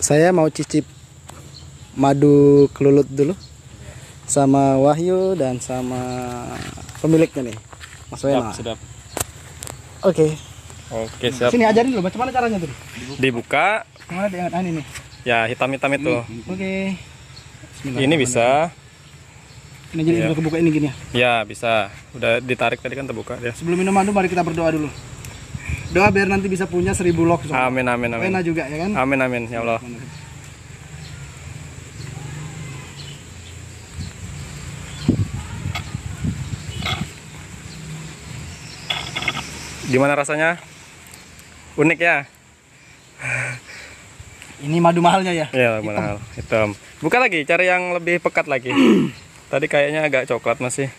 Saya mau cicip madu kelulut dulu sama Wahyu dan sama pemiliknya nih, Mas Wena. Sedap. Oke. Oke, siap. Sini ajarin dulu bagaimana caranya tuh. Dibuka. Gimana dengan ini nih? Ya, hitam-hitam itu. Oke. Ini bisa. Ini jadi udah kebuka ini gini ya. Ya, bisa. Udah ditarik tadi kan terbuka ya. Sebelum minum madu mari kita berdoa dulu. Doa biar nanti bisa punya 1000 lok. Amin, amin, amin. Wena juga ya kan? Amin, amin, ya Allah. Gimana rasanya? Unik ya? Ini madu mahalnya ya? Iya, mahal. Hitam. Buka lagi, cari yang lebih pekat lagi. Tadi kayaknya agak coklat masih.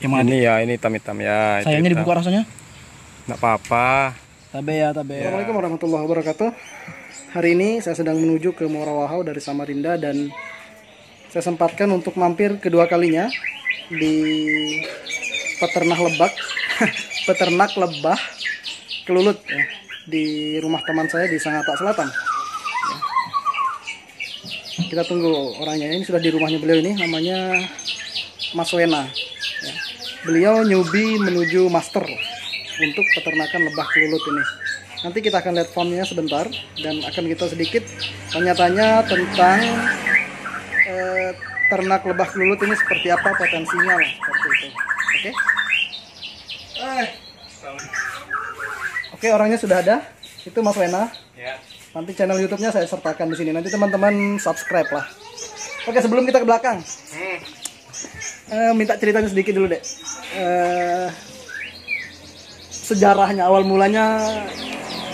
Yang mana? Ini ya, ini hitam-hitam ya. Sayangnya hitam. dibuka rasanya? Nggak apa-apa. Tabe ya, tabe. Assalamualaikum warahmatullahi wabarakatuh. Hari ini saya sedang menuju ke Muara Wahau dari Samarinda dan saya sempatkan untuk mampir kedua kalinya di peternak lebah kelulut ya, di rumah teman saya di Sangatta Selatan. Ya. Kita tunggu orangnya. Ini sudah di rumahnya beliau, ini namanya Mas Wena. Ya. Beliau newbie menuju master untuk peternakan lebah kelulut ini. Nanti kita akan lihat farmnya sebentar dan akan kita sedikit tanya-tanya tentang ternak lebah kelulut ini seperti apa potensinya lah, seperti itu. Oke? Oke, orangnya sudah ada. Itu Mas Wena. Ya. Nanti channel YouTube-nya saya sertakan di sini. Nanti teman-teman subscribe lah. Oke, sebelum kita ke belakang, minta ceritanya sedikit dulu deh. Sejarahnya, awal mulanya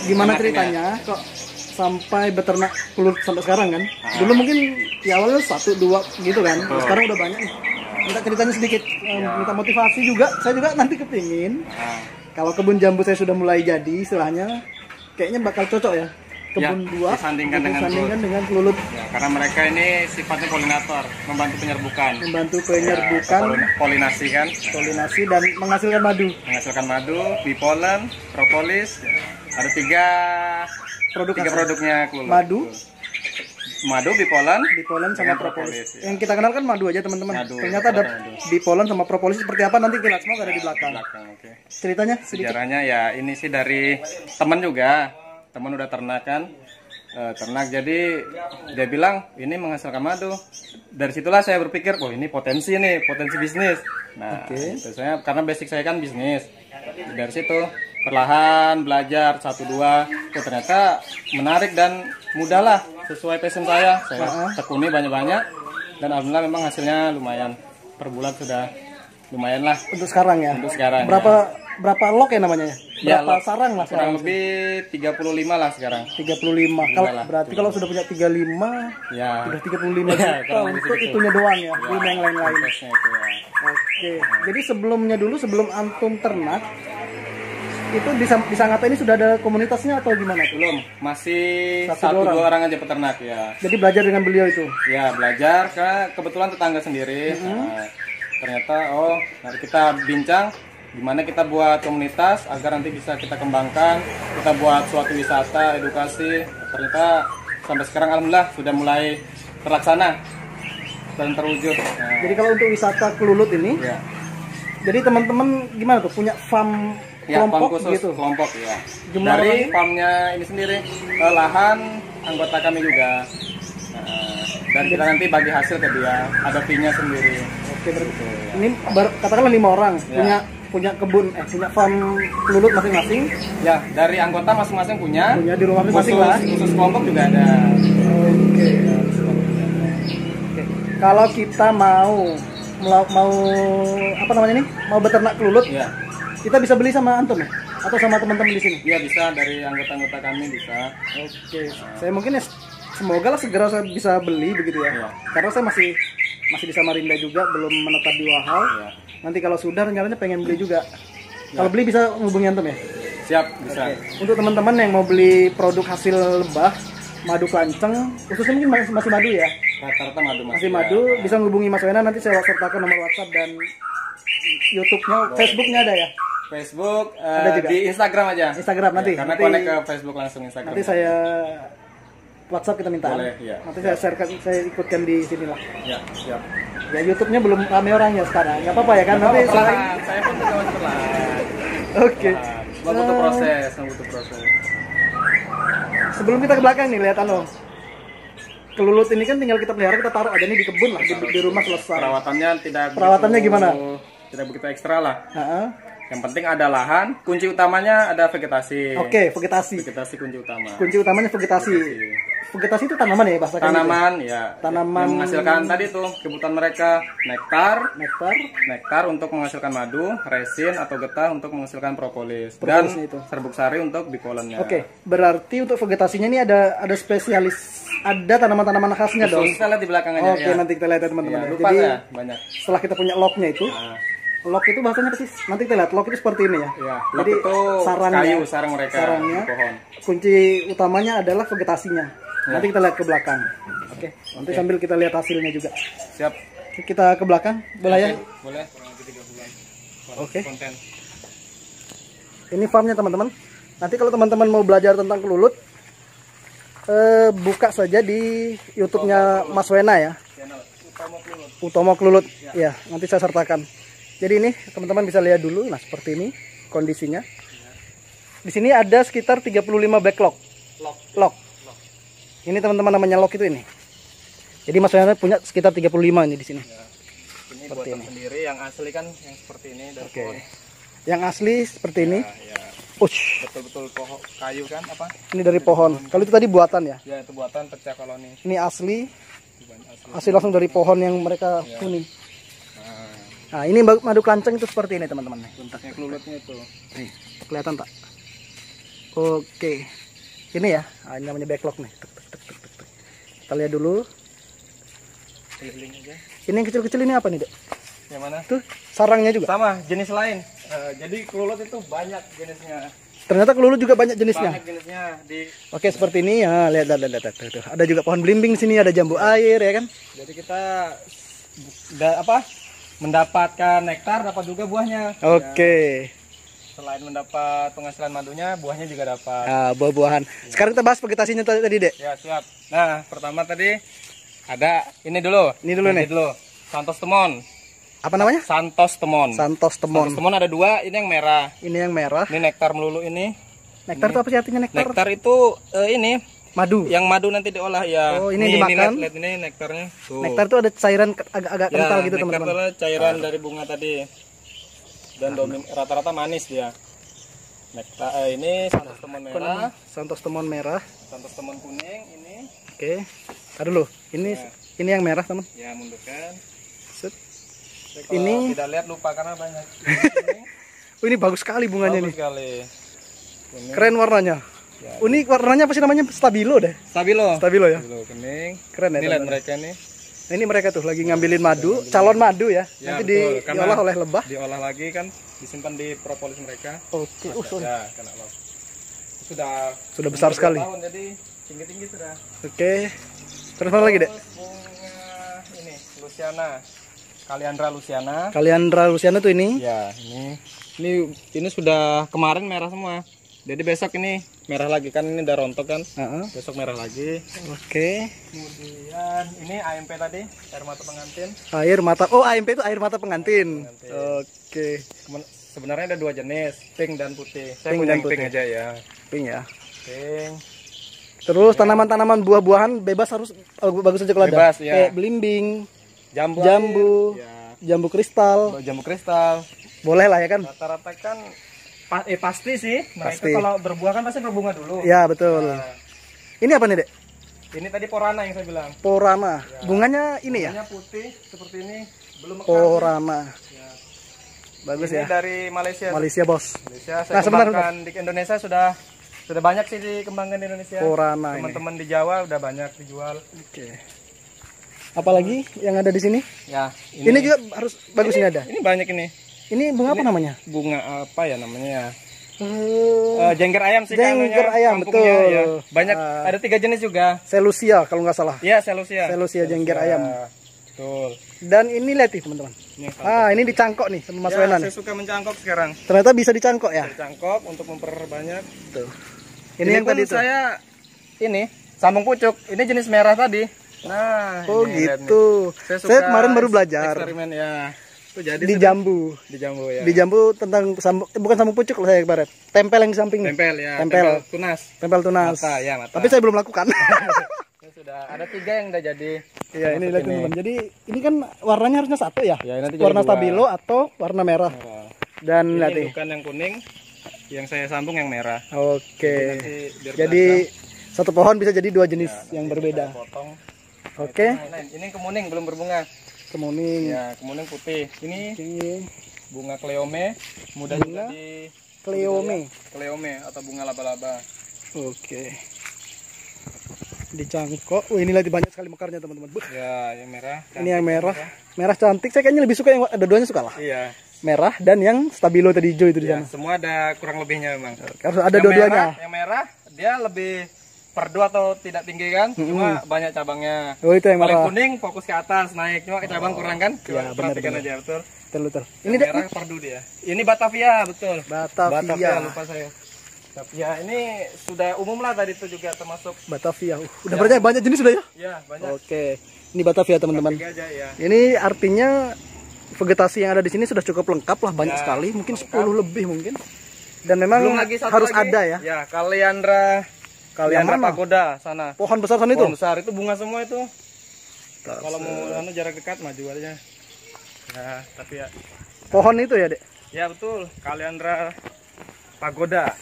gimana ceritanya kok sampai beternak kelulut sampai sekarang kan? Dulu mungkin ya awalnya 1, 2 gitu kan. Sekarang udah banyak nih. Minta ceritanya sedikit, minta motivasi juga. Saya juga nanti kepingin kalau kebun jambu saya sudah mulai jadi istilahnya, kayaknya bakal cocok ya kebun buah disandingkan dengan kelulut ya, karena mereka ini sifatnya polinator, membantu penyerbukan polinasi kan, polinasi dan menghasilkan madu, bipolen, propolis. Ada tiga produknya kelulut. Madu, bipolen sama propolis. Yang kita kenal kan madu aja teman-teman. Ternyata ada bipolen sama propolis seperti apa nanti kita semua ada di belakang. Okay. Ceritanya sedikit. Sejarahnya ya ini sih dari teman juga. Teman udah ternak kan. Ternak, jadi dia bilang ini menghasilkan madu. Dari situlah saya berpikir, oh ini potensi bisnis. Nah, saya karena basic saya kan bisnis. Dari situ perlahan belajar 1-2, ternyata menarik dan mudah lah, sesuai passion saya tekuni banyak-banyak dan alhamdulillah memang hasilnya lumayan, per bulan sudah lumayan lah untuk sekarang ya. Berapa lok ya namanya ya? Berapa sarang lah kurang lebih 35 lah sekarang. 35. Kalau sudah punya 35 ya udah 35 juta untuk itunya doang ya, belum yang lain-lain. Oke. Jadi sebelum antum ternak itu di Sangatta ini sudah ada komunitasnya atau gimana? Belum, masih 1-2 orang aja peternak ya. Jadi belajar dengan beliau itu? Ya, belajar karena kebetulan tetangga sendiri. Nah, ternyata mari kita bincang gimana kita buat komunitas agar nanti bisa kita kembangkan, kita buat suatu wisata, edukasi. Ternyata sampai sekarang alhamdulillah sudah mulai terlaksana dan terwujud. Nah, jadi kalau untuk wisata kelulut ini, jadi teman-teman gimana tuh, punya farm kelompok gitu? Kelompok ya. Dari farmnya ini sendiri, lahan anggota kami juga. Dan kita nanti bagi hasil ke dia, ada fee-nya sendiri. Oke, berarti ini katakanlah 5 orang punya kebun, punya farm kelulut masing-masing. Ya, dari anggota masing-masing punya di rumah masing-masing lah. Khusus kelompok juga ada. Oke. Kalau kita mau apa namanya nih? Mau beternak kelulut? Ya. Kita bisa beli sama antum ya? Atau sama teman-teman di sini? Iya, bisa, dari anggota-anggota kami bisa. Oke. Saya mungkin semoga lah segera saya bisa beli begitu ya. Karena saya masih di Samarinda juga, belum menetap di Wahau. Nanti kalau sudah rencananya pengen beli juga. Kalau beli bisa hubungi antum ya? Siap, bisa. Untuk teman-teman yang mau beli produk hasil lebah, madu klanceng, khususnya mungkin masih madu ya? Rata-rata masih madu, bisa menghubungi Mas Wena, nanti saya sertakan nomor WhatsApp dan YouTube-nya, Facebook-nya ada ya? Facebook, ada juga. Di Instagram aja. Instagram nanti. Karena connect ke Facebook langsung Instagram. Nanti saya WhatsApp kita minta. Boleh, iya. Nanti saya sharekan, saya ikutkan di sini lah. Ya, siap. Ya YouTube-nya belum rame orangnya sekarang. Nggak apa-apa ya kan? Nanti Perlahan, saya pun juga masih perlahan. Oke. Butuh proses, butuh proses. Sebelum kita ke belakang nih, lihat kelulut ini kan tinggal kita pelihara, kita taruh aja nih di kebun lah, di rumah selesai. Perawatannya gimana? Tidak begitu ekstra lah. Heeh. Yang penting ada lahan, kunci utamanya ada vegetasi. Oke, vegetasi. Vegetasi kunci utama. Kunci utamanya vegetasi. Vegetasi itu tanaman ya bahasa Tanaman, ya. Tanaman yang menghasilkan tadi tuh kebutuhan mereka nektar untuk menghasilkan madu, resin atau getah untuk menghasilkan propolis dan itu. serbuk sari untuk bipolennya. Oke, berarti untuk vegetasinya ini ada spesialis, ada tanaman-tanaman khasnya dong. Kita lihat di belakang aja. Oke, nanti kita lihat ya teman-teman. Ya, Jadi banyak. setelah kita punya locknya itu, lock itu bahasanya apa sih? Nanti kita lihat, lock itu seperti ini ya. Ya, jadi itu sarangnya, sarang mereka sarangnya, di pohon. Kunci utamanya adalah vegetasinya. Ya. Nanti kita lihat ke belakang. Oke. Nanti sambil kita lihat hasilnya juga. Siap. Kita ke belakang, boleh ya? Boleh, kurang lebih 3 bulan. Oke. Konten. Ini farmnya teman-teman. Nanti kalau teman-teman mau belajar tentang kelulut, buka saja di YouTube-nya Mas Wena ya. Utomo Kelulut. Ya, nanti saya sertakan. Jadi ini teman-teman bisa lihat dulu. Nah, seperti ini kondisinya. Di sini ada sekitar 35 backlog. Lock. Ini teman-teman namanya lock itu ini. Jadi Mas Wena punya sekitar 35 ini di sini. Ya. Ini buatan sendiri, yang asli kan yang seperti ini dari pohon. Yang asli seperti ini. Ya. Betul-betul pohon kayu kan apa? Ini dari pohon. Kalau itu tadi buatan ya? Ya, itu buatan pecah koloni. Ini asli. Asli langsung dari pohon yang mereka kuning. Nah, ini madu kelanceng itu seperti ini teman-teman. Bentuknya kelulutnya itu. Nih, kelihatan tak? Oke. Ini ya, ini namanya backlog nih. Kita lihat dulu. Keliling aja. Ini yang kecil-kecil ini apa nih, Dek? Yang mana? Tuh, sarangnya juga. Sama, jenis lain. Jadi kelulut itu banyak jenisnya. Ternyata kelulut juga banyak jenisnya. Banyak jenisnya Oke, seperti ini ya. Lihat. Tuh. Ada juga pohon belimbing di sini, ada jambu air ya kan? Jadi kita mendapatkan nektar, dapat juga buahnya. Oke. Ya. Selain mendapat penghasilan madunya, buahnya juga dapat. Nah, buah-buahan. Sekarang kita bahas vegetasinya tadi, Dek. Ya, siap. Nah, pertama tadi ada ini dulu. Ini dulu nih. Santos Temon. Apa namanya? Santos Temon. Santos Temon. Santos Temon ada 2, ini yang merah. Ini yang merah. Ini nektar melulu ini. Nektar itu apa sih artinya nektar? Nektar itu ini madu. Yang madu nanti diolah ya. Oh, ini dimakan. Lihat ini nektarnya. Tuh. Nektar itu ada cairan agak Ya, kental gitu, nektar teman-teman. itu cairan dari bunga tadi. Dan rata-rata manis dia. Nektar ini Santos Temon merah, Santos Temon merah. Santos Temon kuning ini. Oke. Tar dulu. Ini yang merah, teman. Ya, mundurkan. Set. Kalau Ini tidak lihat lupa karena banyak. Oh, ini bagus sekali bunganya Bagus nih. sekali. Kuning. Keren warnanya. Ya, Ini warnanya apa sih namanya? Stabilo deh. Stabilo. Stabilo ya. Stabilo kuning. Keren ya. Ini lihat mereka nih. Nah, ini mereka tuh lagi ngambilin madu, calon madu ya. Ya, Nanti betul. Karena diolah oleh lebah. Diolah lagi kan, disimpan di propolis mereka. Oke. Ya, kena loh. Sudah besar sekali. Tahun, jadi tinggi-tinggi sudah. Oke. Terus apa lagi, Dek? Bunga ini Luciana. Kaliandra Luciana tuh ini. Ya, ini sudah kemarin merah semua. Jadi besok ini merah lagi kan, ini udah rontok kan. Besok merah lagi. Oke. Kemudian ini AMP tadi, air mata pengantin. Air mata. Oh, AMP itu air mata pengantin. Oke. Sebenarnya ada 2 jenis, pink dan putih. Saya Pink punya dan yang pink putih. aja ya. Pink ya. Pink. Terus tanaman-tanaman buah-buahan bebas harus bagus aja kalau ada. Bebas, ya. Kayak belimbing, Jambu, ya. jambu kristal. Jambu kristal. Boleh lah ya kan? Rata-rata kan pasti sih. Mereka Pasti. kalau berbuah kan pasti berbunga dulu. Ya, betul. Nah, Ini apa nih, Dek? ini tadi porana yang saya bilang. Porama. Ya. Bunganya ini ya? Bunganya putih seperti ini, belum mekar. Porama. Ya. Bagus Ini ya. dari Malaysia. Malaysia, Bos. Malaysia. Saya Nah, sebentar, kembangkan di Indonesia sudah banyak sih dikembangkan di Indonesia. Porama ini. Teman-teman di Jawa udah banyak dijual. Oke. Apalagi yang ada di sini? Ya. Ini juga harus bagus ini ada. Ini banyak ini. Ini bunga apa namanya? Bunga apa ya namanya? Jengger ayam sih. Jengger ayam, betul. Ya. Banyak, ada 3 jenis juga. Celusia kalau nggak salah. Iya, Celusia. Celusia jengger ayam. Betul. Dan ini lihat nih teman-teman. Ini dicangkok nih sama Mas Wena nih. Saya suka mencangkok sekarang. Ternyata bisa dicangkok ya. Dicangkok untuk memperbanyak. Tuh. Ini yang pun tadi tuh. saya sambung pucuk. Ini jenis merah tadi. Nah, Oh ini lihat gitu. nih. Saya kemarin baru belajar eksperimen ya. Tuh, jadi di jambu. di jambu ya. Di jambu tentang bukan sambung pucuk loh saya kemarin. Tempel yang di samping. Tempel ya. Tempel. Tunas. Tempel tunas. Mata ya, mata. Tapi saya belum lakukan. Ini sudah ada 3 yang udah jadi. Iya, ini lihat teman-teman. Jadi ini kan warnanya harusnya satu ya. Ya, nanti jadi Warna 2. stabilo atau warna merah. Dan lihat Ini nih. bukan yang kuning, yang saya sambung yang merah. Oke. Nanti biar Jadi satu pohon bisa jadi 2 jenis yang nanti berbeda. kita potong. Oke. Nah, ini kemuning belum berbunga. Kemuning. Ya, kemuning putih. Ini Oke. bunga kleome, mudah Bunga juga di Kleome. kleome atau bunga laba-laba. Oke. Dicangkok. Wih, ini lagi banyak sekali mekarnya teman-teman. Buh. Ya, yang merah. Ini yang merah. Merah cantik. Saya kayaknya lebih suka yang ada duanya suka lah. Iya. Merah dan yang stabilo tadi hijau itu di Ya, sana. semua ada kurang lebihnya memang. Harus ada dua-duanya. Yang merah dia lebih perdu atau tidak tinggi kan, cuma banyak cabangnya. Oh, itu yang Paling merah. kuning fokus ke atas naik, cuma ke cabang kurang kan? Ya, Coba perhatikan benar. aja betul. Betul. Ini merah perdu dia. Ini Batavia betul. Batavia. Lupa saya. Batavia ini sudah umum lah tadi itu juga termasuk. Batavia. Udah banyak jenis sudah ya? Ya banyak. Oke. Ini Batavia teman-teman. 3 aja ya. Ini artinya vegetasi yang ada di sini sudah cukup lengkap lah, banyak Ya, sekali, mungkin 10 lebih mungkin. Dan memang Belum lagi satu harus lagi. ada ya. Ya, Kaliandra Yang mana? pagoda sana. Pohon besar sana itu. Pohon besar itu bunga semua itu. Kalau mau jarak dekat maju aja. Ya, tapi ya. Pohon itu ya, Dek. Ya betul, Kaliandra pagoda.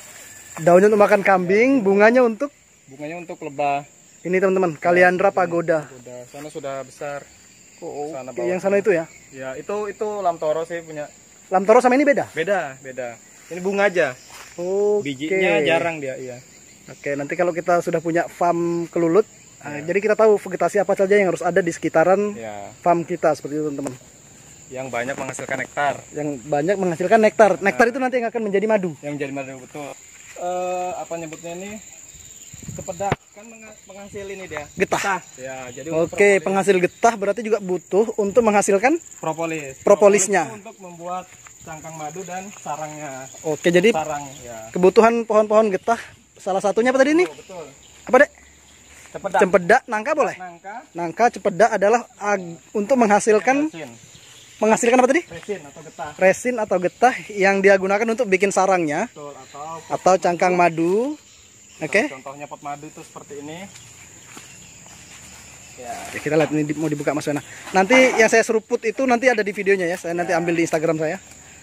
Daunnya untuk makan kambing, bunganya untuk Bunganya untuk lebah. ini teman-teman, Kaliandra pagoda. Pagoda. Sana sudah besar. Oh, Sana oke, bawah. yang sana itu ya. Ya, itu lamtoro sih punya. Lamtoro sama ini beda. Beda. Ini bunga aja. Oke. Bijinya jarang dia, iya. Oke, nanti kalau kita sudah punya farm kelulut, jadi kita tahu vegetasi apa saja yang harus ada di sekitaran Ya, farm kita seperti itu teman-teman. yang banyak menghasilkan nektar. Yang banyak menghasilkan nektar. Nektar itu nanti yang akan menjadi madu. Yang jadi madu betul. Apa nyebutnya ini? Kepedak kan penghasil ini dia. Getah. Ya, jadi Oke, penghasil getah berarti juga butuh untuk menghasilkan propolis. propolisnya. Itu untuk membuat cangkang madu dan sarangnya. Oke, jadi Sarang ya. kebutuhan pohon-pohon getah salah satunya apa tadi ini? Oh, betul. Apa, Dek? Cepedak. Cempedak, nangka boleh? Nangka, Nangka, cepedak adalah untuk menghasilkan resin apa tadi? atau getah. Resin atau getah yang dia gunakan untuk bikin sarangnya Betul, atau cangkang madu. Oke. contohnya pot madu itu seperti ini. Ya. Ya, kita lihat ini mau dibuka Mas Wena. Nanti yang saya seruput itu nanti ada di videonya ya. Saya nanti ambil di Instagram saya.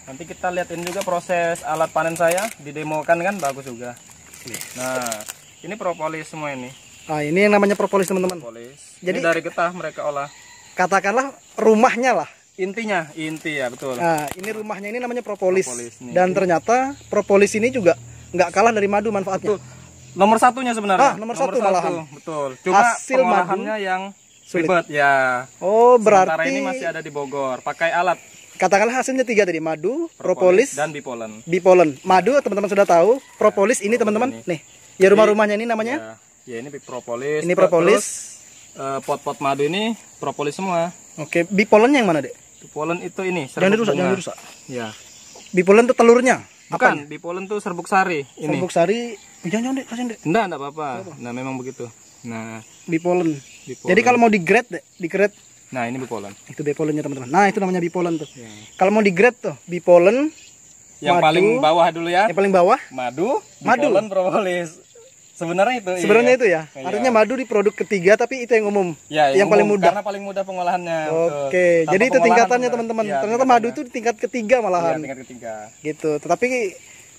Nanti kita lihatin juga proses alat panen saya, didemokan kan bagus juga. Nah, ini propolis semua ini. Ah, ini yang namanya propolis teman-teman. Propolis. Jadi- Ini dari getah mereka olah. Katakanlah rumahnya lah. Inti ya, betul. Nah, ini rumahnya ini namanya propolis. Propolis, nih. Dan ternyata propolis ini juga nggak kalah dari madu manfaatnya. Betul. Nomor satunya sebenarnya. Nomor satu malahan. Betul. Cuma Hasil pengolahannya yang sulit. ribet ya. Oh, Sementara berarti ini masih ada di Bogor. Pakai alat katakanlah hasilnya 3 tadi, madu, propolis, dan bipolen. bipolen. Madu teman-teman sudah tahu, propolis ini teman-teman. Nih, ya rumah-rumahnya ini namanya. Ya, ini propolis. Ini propolis. Terus, pot-pot madu ini propolis semua. Oke, bipolennya yang mana, Dek? Bipolen itu ini. Jangan serbuk dirusak, bunga. jangan dirusak. Ya. Bipolen itu telurnya. Bukan, bipolen tuh serbuk sari. Ini. Serbuk sari. Jangan, Dek, kasihan, Dek. Enggak apa-apa. Nah, memang begitu. Nah, Bipolen. bipolen. Jadi kalau mau di-grade, Dek, di-grade Nah, ini bipolen. itu bipolennya teman-teman. Nah, itu namanya bipolen tuh. Kalau mau di-grade tuh, bipolen Yang madu. paling bawah dulu ya. yang paling bawah. Madu, Madu. bipolen, propolis. Sebenarnya itu. Sebenarnya iya. itu ya. Iya. Artinya madu di produk ketiga tapi itu yang umum. Ya, yang paling umum, mudah. Karena paling mudah pengolahannya. Oke, betul. jadi Tanpa itu tingkatannya pengolahan teman-teman. benar. Ya, Ternyata madu itu di tingkat ketiga Iya, malahan. tingkat ketiga. Gitu. Tetapi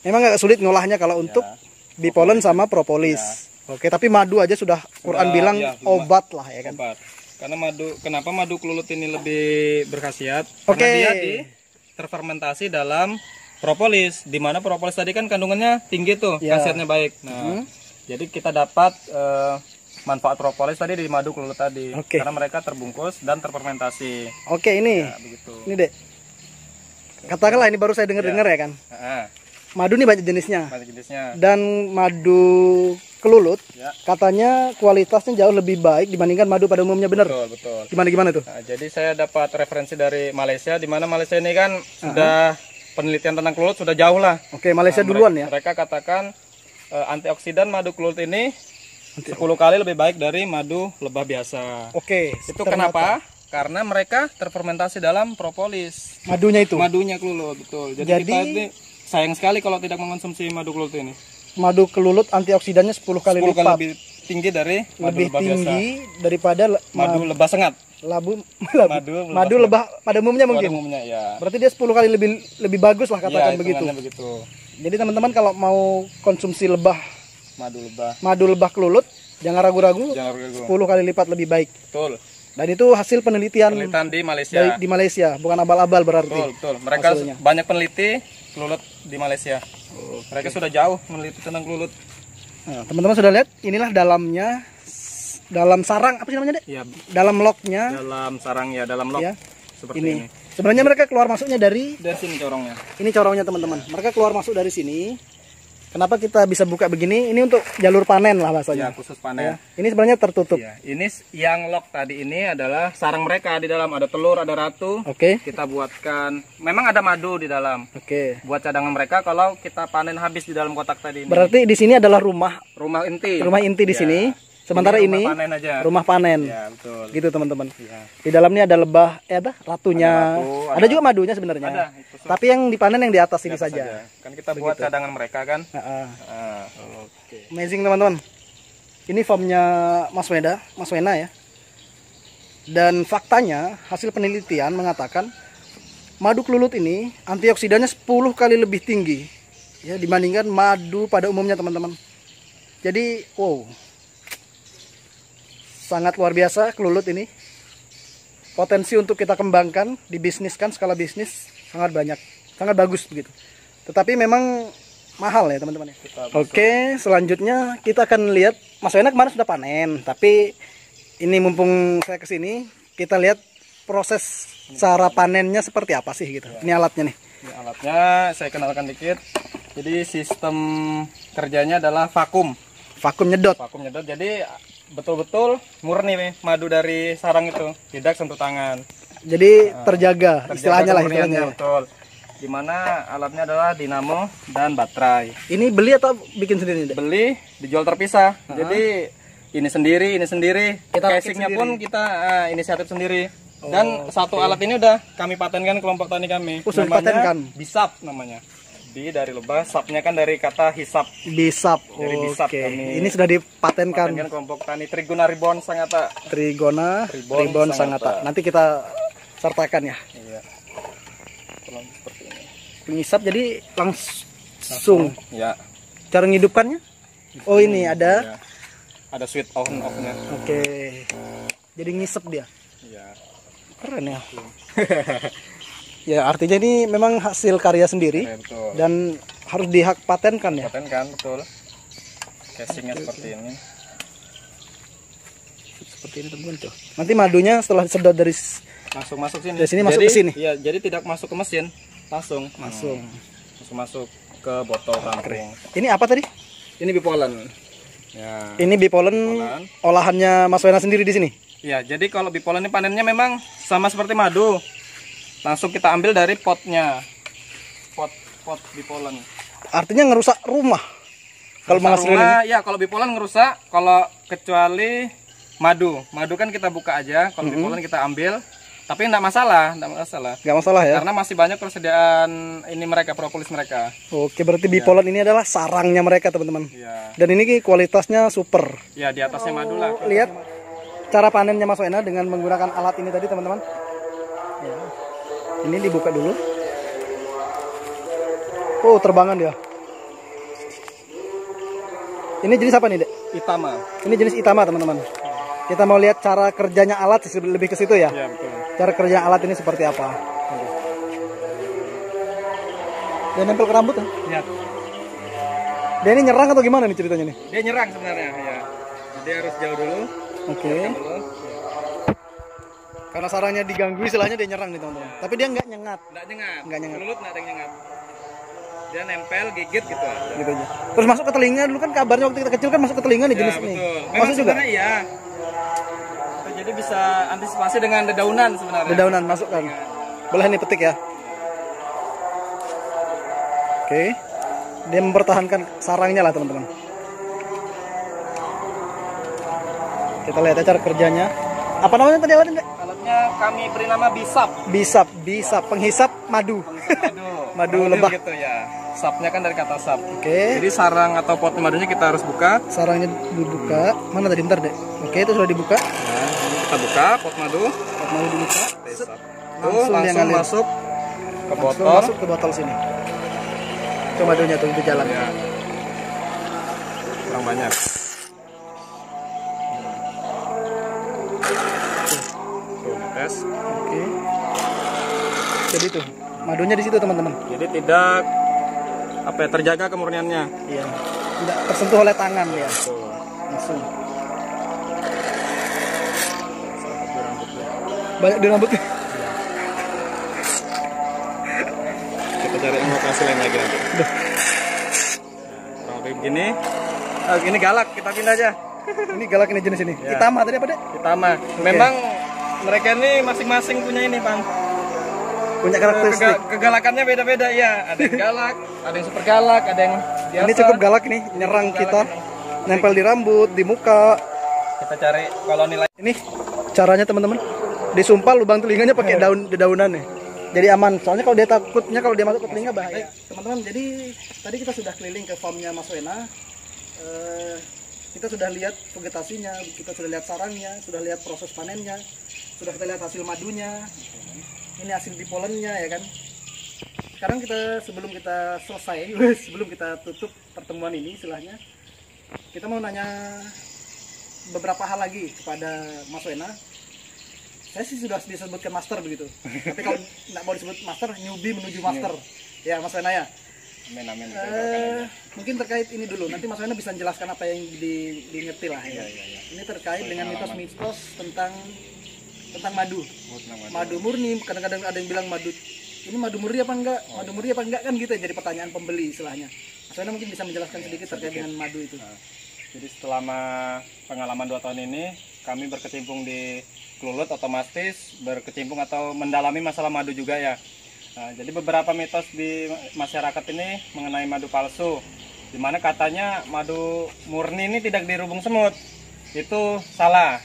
memang agak sulit ngolahnya kalau untuk bipolen sama propolis. Oke, tapi madu aja sudah Quran Udah, bilang ya, obat lah ya kan. Obat. Karena kenapa madu kelulut ini lebih berkhasiat? Oke. Karena dia terfermentasi dalam propolis. Di mana propolis tadi kan kandungannya tinggi tuh, Ya. khasiatnya baik. Nah, jadi kita dapat manfaat propolis tadi di madu kelulut tadi. Oke. Karena mereka terbungkus dan terfermentasi. Oke, ini. Nah, begitu. Ini, Dek. Katakanlah ini baru saya dengar-dengar ya kan. Nah, Madu ini banyak jenisnya. banyak jenisnya. Dan madu kelulut Ya. katanya kualitasnya jauh lebih baik dibandingkan madu pada umumnya, benar? Betul, betul. Gimana tuh? Nah, jadi saya dapat referensi dari Malaysia, di mana Malaysia ini kan sudah penelitian tentang kelulut sudah jauh lah. Oke, Malaysia Nah, duluan ya. Mereka katakan antioksidan madu kelulut ini 10 kali lebih baik dari madu lebah biasa. Oke. Itu kenapa? Karena mereka terfermentasi dalam propolis. Madunya itu. Madunya kelulut, betul. Jadi kita ini sayang sekali kalau tidak mengkonsumsi madu kelulut ini. Madu kelulut antioksidannya 10 kali 10 lipat. kali lebih tinggi dari madu Lebih lebah tinggi biasa. daripada Madu lebah sengat. Madu lebah pada umumnya mungkin. Pada umumnya, ya. Berarti dia 10 kali lebih bagus lah katakan Ya, begitu. begitu. Jadi teman-teman kalau mau konsumsi Madu lebah kelulut, jangan ragu-ragu. jangan ragu. 10 kali lipat lebih baik. Betul. Dan itu hasil penelitian Di Malaysia. di Malaysia, bukan abal-abal berarti. Betul. Mereka hasilnya. banyak peneliti kelulut di Malaysia. Mereka sudah jauh meneliti tentang kelulut. Nah, teman-teman sudah lihat, inilah dalamnya, dalam sarang apa sih namanya, Dek? Ya, Dalam locknya. dalam sarang ya, dalam lock Ya. seperti Ini. ini. Sebenarnya mereka keluar masuknya dari sini corongnya. ini corongnya teman-teman. Mereka keluar masuk dari sini. Kenapa kita bisa buka begini? Ini untuk jalur panen lah bahasanya. Ya, khusus panen. Ya. Ini sebenarnya tertutup. Ya, ini yang lock tadi ini adalah sarang mereka. Di dalam ada telur, ada ratu. Oke. Kita buatkan, memang ada madu di dalam. Oke. Buat cadangan mereka kalau kita panen habis di dalam kotak tadi ini. Berarti di sini adalah rumah Rumah inti di Ya. sini. Sementara ini rumah panen aja. rumah panen. Ya, betul. Gitu teman-teman. Ya. Di dalamnya ada lebah, ratunya. Ada Ada ratu, juga madunya sebenarnya. Ada, itu Tapi yang dipanen yang di atas ini Biasa saja. Kan kita buat cadangan mereka kan. Oke. Amazing teman-teman. Ini farmnya Mas Wena ya. Dan faktanya hasil penelitian mengatakan madu kelulut ini antioksidannya 10 kali lebih tinggi ya dibandingkan madu pada umumnya teman-teman. Jadi wow, sangat luar biasa kelulut ini. Potensi untuk kita kembangkan, dibisniskan, skala bisnis sangat banyak, sangat bagus begitu. Tetapi memang mahal ya teman-teman. Oke, selanjutnya kita akan lihat Mas Wena kemarin sudah panen, tapi ini mumpung saya kesini, kita lihat proses cara panennya seperti apa sih gitu. Ini alatnya nih. Ini alatnya saya kenalkan dikit. Jadi sistem kerjanya adalah vakum. Vakum nyedot. Vakum nyedot. Jadi betul-betul murni nih madu dari sarang itu, tidak sentuh tangan. Jadi terjaga istilahnya lah kemurniannya, istilahnya. Betul. Dimana alatnya adalah dinamo dan baterai. Ini beli atau bikin sendiri? Dek? Beli, dijual terpisah. Jadi ini sendiri. Kita rakit Casingnya sendiri. pun kita inisiatif sendiri. Dan satu alat ini udah kami patenkan kelompok tani kami. Sudah Namanya dipatenkan? Bisap namanya. Dari lebah, sapnya kan dari kata hisap. Bisap. Dari bisap Oke. kami. Ini sudah dipatenkan. Patenkan kelompok tani Trigona Ribbon Sangata. Trigona Ribbon Ribbon Sangata. Sangata. Nanti kita sertakan ya. Iya. Seperti ini. Pengisap jadi langsung. Ya. Cara ngidupkannya? Oh ini ada. Ya. Ada switch on off-nya. Oke. Jadi ngisep dia. Iya. Keren ya. Ya artinya ini memang hasil karya sendiri Oke, betul. dan harus dihak patenkan ya. Patenkan betul. Casingnya seperti ini. Seperti ini teman-teman tuh. Nanti madunya setelah sedot dari Masuk sini. Dari sini masuk ke sini? Iya, jadi tidak masuk ke mesin, langsung masuk ke botol tampung. Ini apa tadi? Ini bipolen. Ya. Ini bipolen olahannya Mas Wena sendiri di sini. Ya, jadi kalau bipolen ini panennya memang sama seperti madu. Langsung kita ambil dari potnya. Pot bipolen. Artinya ngerusak rumah. Kalau menghasilkan ini. Ya, kalau bipolen ngerusak, kalau kecuali madu. Madu kan kita buka aja, kalau bipolen kita ambil. Tapi enggak masalah. Nggak masalah ya. Karena masih banyak persediaan ini mereka, propolis mereka. Oke, berarti bipolen ini adalah sarangnya mereka teman-teman. Ya. Dan ini kualitasnya super. Ya, di atasnya madu lah. Lihat cara panennya Mas Wena dengan menggunakan alat ini tadi teman-teman. Ya. Ini dibuka dulu. Oh, terbangan dia. Ini jenis apa nih, Dek? Itama. Ini jenis Itama, teman-teman. Kita mau lihat cara kerjanya alat lebih ke situ ya. Ya, betul. Cara kerja alat ini seperti apa? Dia nempel ke rambut ya? Lihat. Dia ini nyerang atau gimana nih ceritanya nih? Dia nyerang sebenarnya, ya. Jadi harus jauh dulu. Oke. Karena sarangnya diganggu istilahnya dia nyerang nih teman-teman. Tapi dia nggak nyengat. Nggak nyengat. Nggak nyengat. Kelulut nggak ada yang nyengat. Dia nempel, gigit gitu aja. Gitu aja. Terus masuk ke telinga dulu kan kabarnya waktu kita kecil kan masuk ke telinga nih jenis ini. Betul. Masuk juga. Sebenarnya iya. Jadi bisa antisipasi dengan dedaunan sebenarnya. Dedaunan masukkan. Boleh nih petik ya. Oke. Dia mempertahankan sarangnya lah teman-teman. Kita lihat cara kerjanya. Apa namanya tadi alatnya? Alatnya kami beri nama bisap. Bisap, penghisap madu. Madu lebah gitu ya. Sapnya kan dari kata sap. Oke. Jadi sarang atau pot madunya kita harus buka. Sarangnya dibuka. Mana tadi, bentar deh. Oke, itu sudah dibuka. Nah, ini kita buka pot madu. Pot madu dibuka. Langsung masuk ke botol. Masuk ke botol sini. Itu madunya tuh di jalan. Ya. Kurang banyak. Tuh, tes. Oke. Jadi tuh madunya di situ teman-teman. Jadi tidak terjaga kemurniannya. Iya. Tidak tersentuh oleh tangan ya. Tuh. Langsung. Banyak di rambutnya. Kita cari lokasi lain lagi nanti. Nah, kurang lebih begini. Ini galak, kita pindah aja. Ini galak ini jenis ini. Ya. Itama tadi apa deh? Itama. Memang mereka ini masing-masing punya ini, Bang. Punya karakteristik. Kegalakannya beda-beda ya. Ada yang galak, ada yang super galak, ada yang biasa. Ini cukup galak nih, nyerang kita. Nempel di rambut, di muka. Kita cari kalau nilai. Ini caranya teman-teman. Disumpal lubang telinganya pakai dedaunan nih. Jadi aman. Soalnya kalau dia takutnya kalau dia masuk ke telinga bahaya. Teman-teman, jadi tadi kita sudah keliling ke farmnya Mas Wena. Kita sudah lihat vegetasinya, kita sudah lihat sarangnya, sudah lihat proses panennya, sudah kita lihat hasil madunya. Ini hasil di polennya ya kan. Sekarang sebelum kita selesai, sebelum kita tutup pertemuan ini istilahnya, kita mau nanya beberapa hal lagi kepada Mas Wena. Saya sih sudah disebutkan master begitu. Tapi kalau nggak mau disebut master, newbie menuju master. Ya Mas Wena ya. Amin. Mungkin terkait ini dulu. Nanti Mas Wena bisa menjelaskan apa yang di-ngerti lah ya. Ini terkait dengan mitos-mitos tentang madu. Madu murni, kadang-kadang ada yang bilang ini madu murni apa enggak? Madu murni apa enggak kan gitu ya, jadi pertanyaan pembeli istilahnya. Mas Wena mungkin bisa menjelaskan sedikit terkait dengan madu itu. Jadi selama pengalaman 2 tahun ini kami berkecimpung di Klulut, otomatis berkecimpung atau mendalami masalah madu juga ya. Nah, jadi beberapa mitos di masyarakat ini mengenai madu palsu, dimana katanya madu murni ini tidak dirubung semut. Itu salah.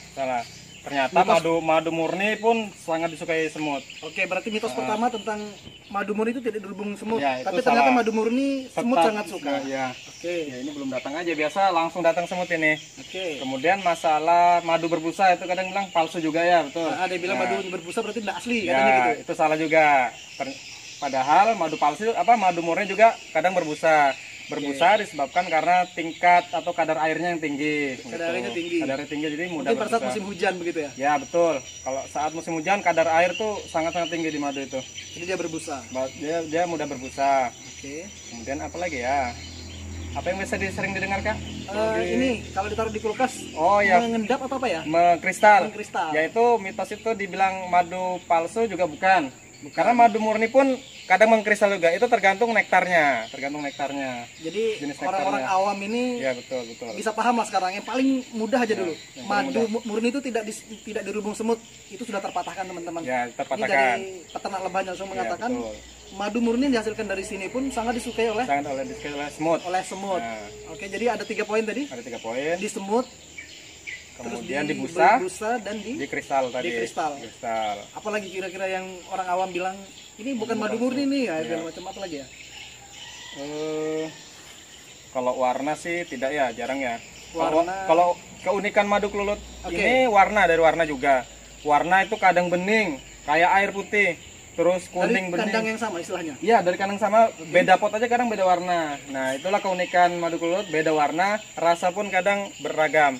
Ternyata madu murni pun sangat disukai semut. Oke, berarti mitos pertama tentang madu murni itu tidak dirubung semut. Ya, tapi ternyata madu murni semut sangat suka. Ya. Oke. Ya, ini belum datang aja, biasa langsung datang semut ini. Oke. Kemudian masalah madu berbusa itu kadang bilang palsu juga ya, betul. Ada yang bilang madu berbusa berarti tidak asli ya, katanya gitu. Itu salah juga. Padahal madu palsu madu murni juga kadang berbusa. Berbusa disebabkan karena tingkat atau kadar airnya yang tinggi. Kadar airnya tinggi. Kadarnya tinggi jadi mudah mungkin pada berbusa. saat musim hujan begitu ya? Ya betul. Kalau saat musim hujan kadar air tuh sangat-sangat tinggi di madu itu. Jadi dia berbusa. Dia mudah berbusa. Oke. Kemudian apa lagi ya? Apa yang biasa sering didengar Kak? Ini kalau ditaruh di kulkas. Oh ya. Mengendap atau apa ya? Mengkristal. Mengkristal. Yaitu mitos itu dibilang madu palsu juga bukan. Karena madu murni pun kadang mengkristal juga. Itu tergantung nektarnya. Jadi orang-orang awam ini ya betul. Bisa paham lah sekarang. Yang paling mudah aja dulu. Madu murni itu tidak dirubung semut. Itu sudah terpatahkan teman-teman. Ya, terpatahkan. Ini dari peternak lebahnya langsung mengatakan madu murni dihasilkan dari sini pun sangat disukai oleh semut. Nah. Oke, jadi ada 3 poin tadi. Ada 3 poin. Di semut. Kemudian di busa dan di kristal tadi. Di kristal. Apalagi kira-kira yang orang awam bilang ini bukan madu murni nih ya, macam apa lagi ya? Kalau warna sih tidak ya, jarang ya. Kalau keunikan madu Klulut ini dari warna juga. Warna itu kadang bening, kayak air putih, terus kuning bening. Dari kandang yang sama istilahnya? Iya, dari kandang sama, beda pot aja kadang beda warna. Nah, itulah keunikan madu Klulut, beda warna, rasa pun kadang beragam.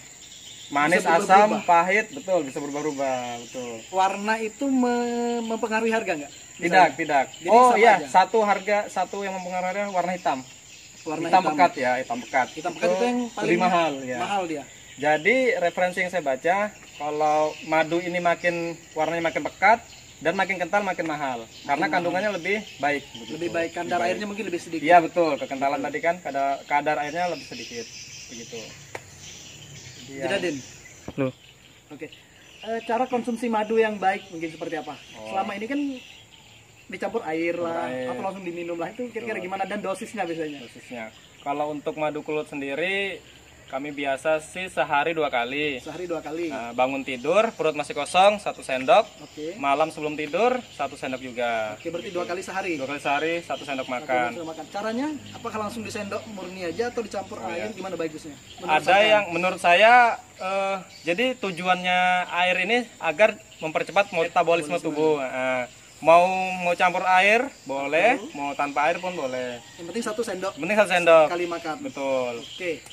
Manis, asam, pahit, betul, bisa berubah-ubah, betul. Warna itu mempengaruhi harga nggak? Tidak. Jadi oh iya, satu yang mempengaruhi warna hitam. Hitam pekat ya, hitam pekat. Hitam pekat itu yang paling lebih mahal ya. Mahal dia. Jadi referensi yang saya baca, kalau madu ini warnanya makin pekat dan makin kental makin mahal. Karena kandungannya lebih baik. Lebih baik, kadar airnya mungkin lebih sedikit. Iya betul, kekentalan tadi kan kadar airnya lebih sedikit, begitu. Tidak, Din. Loh. Oke. Cara konsumsi madu yang baik mungkin seperti apa? Selama ini kan dicampur air lah, atau langsung diminum lah, itu kira-kira gimana dan dosisnya biasanya? Kalau untuk madu Klulut sendiri Kami biasa sih sehari 2 kali. Sehari 2 kali. Nah, bangun tidur, perut masih kosong, 1 sendok. Oke. Malam sebelum tidur, 1 sendok juga. Oke, berarti 2 kali sehari. 2 kali sehari, 1 sendok makan. Caranya apakah langsung disendok murni aja atau dicampur air? Gimana bagusnya? Ada yang menurut saya, jadi tujuannya air ini agar mempercepat metabolisme tubuh. Mau campur air boleh, mau tanpa air pun boleh. Yang penting 1 sendok. Penting 1 sendok. Kali makan. Betul. Oke.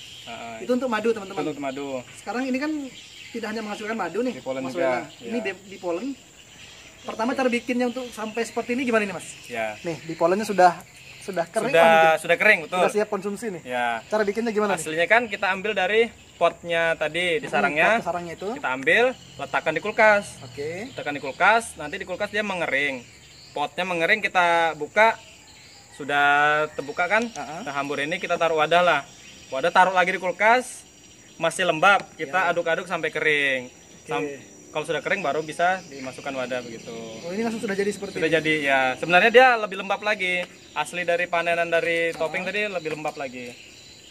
Itu untuk madu, teman-teman. Untuk madu. Sekarang ini kan tidak hanya menghasilkan madu nih, Di Polen Mas juga, Wena. Ini di Polen. Pertama cara bikinnya untuk sampai seperti ini gimana nih, Mas? Ya. Nih, di Polennya sudah kering kan? Sudah kering, betul. Sudah siap konsumsi nih. Ya. Cara bikinnya gimana nih? Hasilnya kan kita ambil dari potnya tadi di sarangnya. Sarangnya itu. Kita ambil, letakkan di kulkas. Oke. Letakkan di kulkas, nanti di kulkas dia mengering. Potnya mengering, kita buka. Sudah terbuka kan? Kita hambur ini, kita taruh wadah lah. Wadah taruh lagi di kulkas, masih lembab. Kita aduk-aduk sampai kering. Kalau sudah kering baru bisa dimasukkan wadah begitu. Oh, ini langsung sudah jadi seperti Sudah jadi ya. Sebenarnya dia lebih lembab lagi. Asli dari panenan dari topping tadi lebih lembab lagi.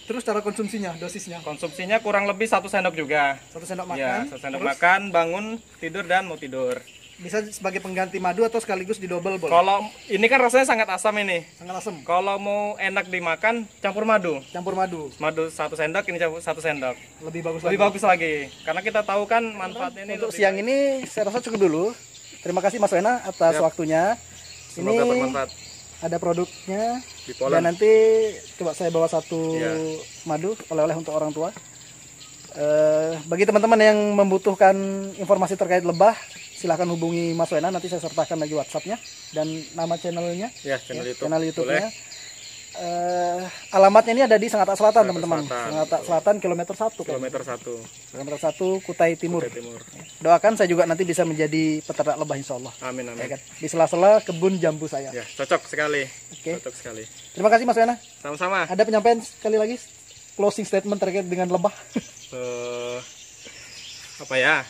Terus cara konsumsinya, dosisnya? Konsumsinya kurang lebih 1 sendok juga. 1 sendok makan. Ya, 1 sendok makan, bangun, tidur dan mau tidur. Bisa sebagai pengganti madu atau sekaligus didobel boleh? Kalau ini kan rasanya sangat asam ini. Sangat asam. Kalau mau enak dimakan, campur madu. Campur madu. Madu 1 sendok, ini campur 1 sendok. Lebih bagus Lebih bagus lagi. Karena kita tahu kan manfaatnya ini. Untuk siang ini saya rasa cukup dulu. Terima kasih Mas Wena atas waktunya. Semoga Ini bermanfaat. ada produknya. Di Polen. Dan nanti coba saya bawa 1 madu oleh-oleh untuk orang tua. Bagi teman-teman yang membutuhkan informasi terkait lebah, silahkan hubungi Mas Wena. Nanti saya sertakan lagi WhatsApp-nya dan nama channelnya. Ya, channel YouTube. Channel YouTube-nya. Alamatnya ini ada di Sangatta Selatan, teman-teman. Sangatta Selatan kilometer 1. Kilometer 1. Kilometer 1 Kutai Timur. Kutai Timur. Doakan saya juga nanti bisa menjadi peternak lebah insya Allah. Amin, amin. Ya kan? Di sela-sela kebun jambu saya. Ya, cocok sekali. Oke. Cocok sekali. Terima kasih Mas Wena. Sama-sama. Ada penyampaian sekali lagi closing statement terkait dengan lebah. Apa ya?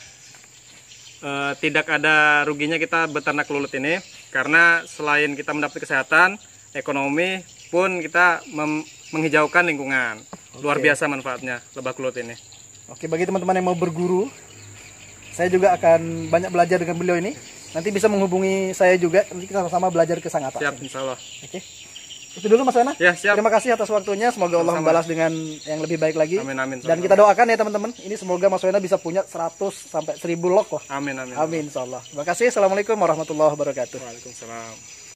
Tidak ada ruginya kita beternak lulut ini, karena selain kita mendapat kesehatan, ekonomi pun kita menghijaukan lingkungan. Luar biasa manfaatnya lebah kelut ini. Oke, bagi teman-teman yang mau berguru, saya juga akan banyak belajar dengan beliau ini. Nanti bisa menghubungi saya juga, nanti kita sama-sama belajar ke Sangatta. Siap, insya Allah. Oke. Itu dulu Mas Wena. Ya, siap. Terima kasih atas waktunya. Semoga Allah membalas dengan yang lebih baik lagi. Amin, amin. Dan kita doakan ya teman-teman. Ini semoga Mas Wena bisa punya 100 sampai 1000 lok lah. Amin, amin. Amin insyaallah. Terima kasih. Assalamualaikum warahmatullahi wabarakatuh. Waalaikumsalam.